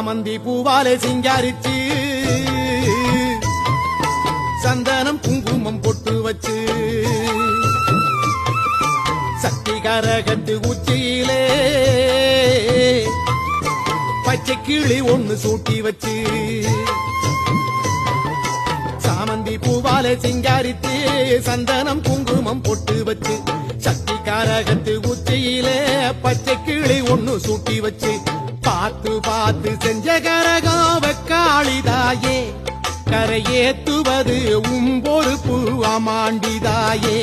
சாமந்தி பூவாலே சிங்காரிச்சு சந்தனம் குங்குமம் பொட்டு வச்சு சக்தி கரகத்து உச்சியிலே பச்சை கிளி ஒண்ணு சூட்டி வச்சு சாமந்தி பூவாலே சிங்காரித்து சந்தனம் குங்குமம் பொட்டு வச்சு சக்தி காரகத்து உச்சியிலே பச்சை கிளி ஒண்ணு சூட்டி வச்சு பார்த்து பார்த்து செஞ்ச கரகம் வெக்காளிதாயே கரையேத்துவது உம்பொறுப்பு அமாண்டிதாயே